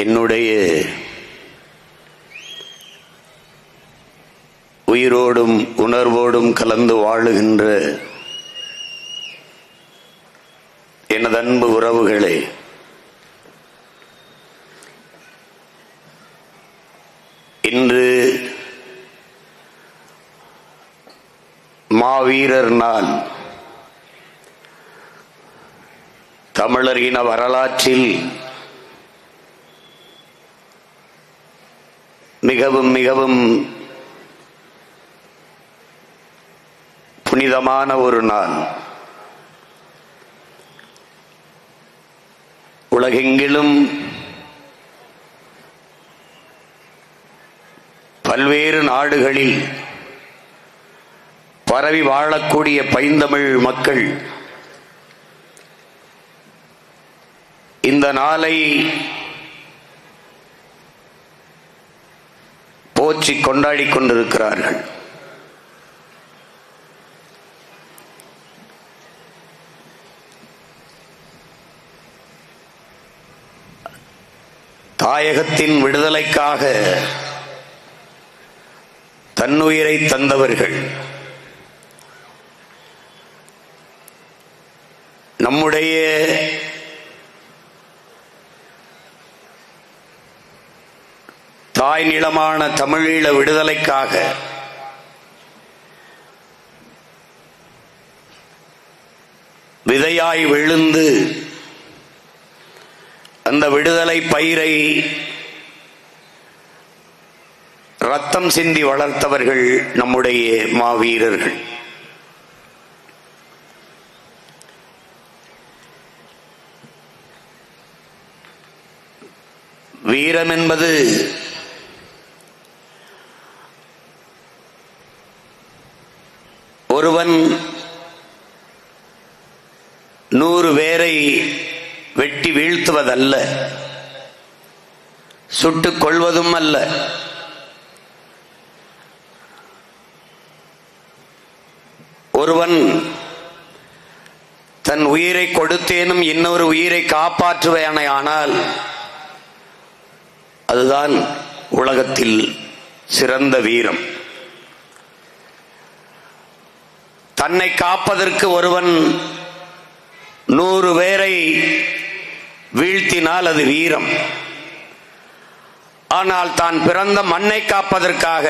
என்னுடைய உயிரோடும் உணர்வோடும் கலந்து வாழுகின்ற எனது அன்பு உறவுகளே, இன்று மாவீரர் நாள். தமிழர் இன வரலாற்றில் மிகவும் மிகவும் புனிதமான ஒரு நாள். உலகெங்கிலும் பல்வேறு நாடுகளில் பரவி வாழக்கூடிய பைந்தமிழ் மக்கள் இந்த நாளை போற்றி கொண்டாடி கொண்டிருக்கிறார்கள். தாயகத்தின் விடுதலைக்காக தன்னுயிரை தந்தவர்கள், நம்முடைய தாய் நிலமான தமிழீழ விடுதலைக்காக விதையாய் விழுந்து அந்த விடுதலை பயிரை ரத்தம் சிந்தி வளர்த்தவர்கள் நம்முடைய மாவீரர்கள். வீரம் என்பது ஒருவன் 100 பேரை வெட்டி வீழ்த்துவதல்ல, சுட்டுக் கொள்வதும் அல்ல. ஒருவன் தன் உயிரை கொடுத்தேனும் இன்னொரு உயிரை காப்பாற்றுவானால் அதுதான் உலகத்தில் சிறந்த வீரம். தன்னை காப்பதற்கு ஒருவன் 100 பேரை வீழ்த்தினால் அது வீரம். ஆனால் தான் பிறந்த மண்ணை காப்பதற்காக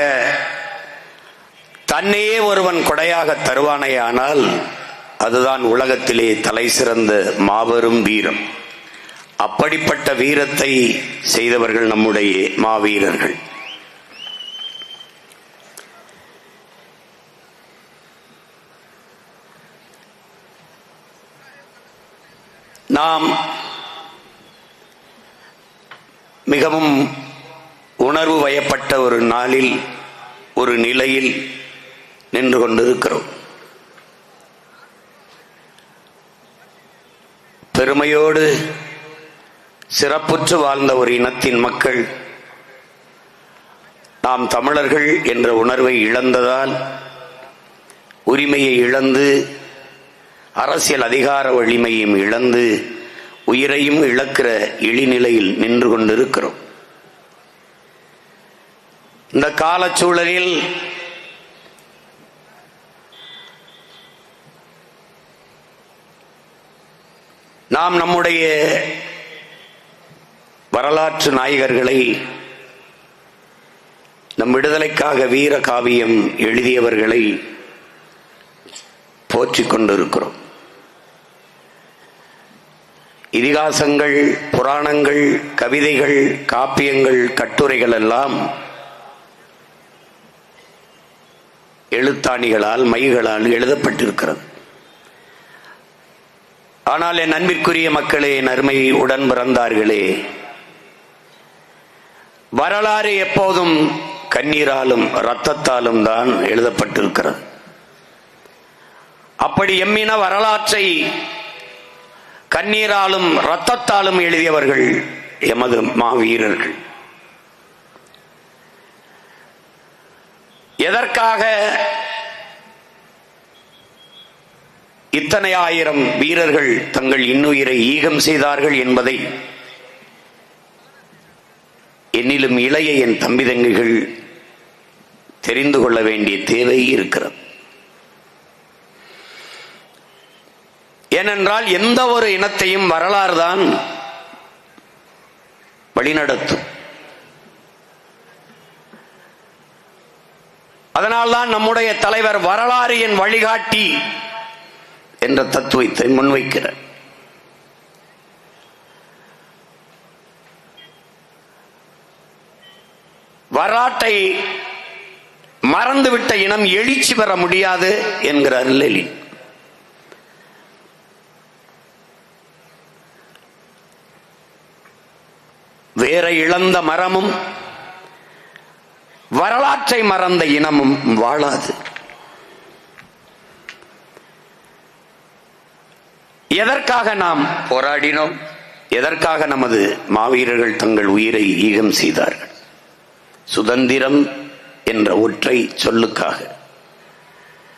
தன்னையே ஒருவன் கொடையாக தருவானேயானால் அதுதான் உலகத்திலே தலை சிறந்த மாபெரும் வீரம். அப்படிப்பட்ட வீரத்தை செய்தவர்கள் நம்முடைய மாவீரர்கள். நாம் மிகவும் உணர்வு வயப்பட்ட ஒரு நாளில், ஒரு நிலையில் நின்று கொண்டிருக்கிறோம். பெருமையோடு சிறப்புற்று வாழ்ந்த ஒரு இனத்தின் மக்கள் நாம் தமிழர்கள் என்ற உணர்வை இழந்ததால், உரிமையை இழந்து, அரசியல் அதிகார வலிமையும் இழந்து, உயிரையும் இழக்கிற இழிநிலையில் நின்று கொண்டிருக்கிறோம். இந்த காலச்சூழலில் நாம் நம்முடைய வரலாற்று நாயகர்களை, நம் விடுதலைக்காக வீர காவியம் எழுதியவர்களை போற்றிக் கொண்டிருக்கிறோம். இதிகாசங்கள், புராணங்கள், கவிதைகள், காப்பியங்கள், கட்டுரைகள் எல்லாம் எழுத்தாணிகளால், மைகளால் எழுதப்பட்டிருக்கிறது. ஆனால் என் அன்பிற்குரிய மக்களே, என் அருமை உடன் பிறந்தார்களே, வரலாறு எப்போதும் கண்ணீராலும் இரத்தத்தாலும் தான் எழுதப்பட்டிருக்கிறது. அப்படி எம்மின வரலாற்றை கண்ணீராலும் இரத்தத்தாலும் எழுதியவர்கள் எமது மாவீரர்கள். எதற்காக இத்தனை ஆயிரம் வீரர்கள் தங்கள் இன்னுயிரை ஈகம் செய்தார்கள் என்பதை என்னிலும் இளைய என் தம்பி தங்கைகள் தெரிந்து கொள்ள வேண்டிய தேவை இருக்கிறது. ஏனென்றால் எந்த ஒரு இனத்தையும் வரலாறு தான் வழிநடத்தும். அதனால்தான் நம்முடைய தலைவர் வரலாறு என் வழிகாட்டி என்ற தத்துவத்தை முன்வைக்கிறார். வரலாற்றை மறந்துவிட்ட இனம் எழுச்சி பெற முடியாது என்கிறார் லெனின். வேற இழந்த மரமும் வரலாற்றை மறந்த இனமும் வாழாது. எதற்காக நாம் போராடினோம்? எதற்காக நமது மாவீரர்கள் தங்கள் உயிரை ஈகம் செய்தார்கள்? சுதந்திரம் என்ற ஒற்றை சொல்லுக்காக.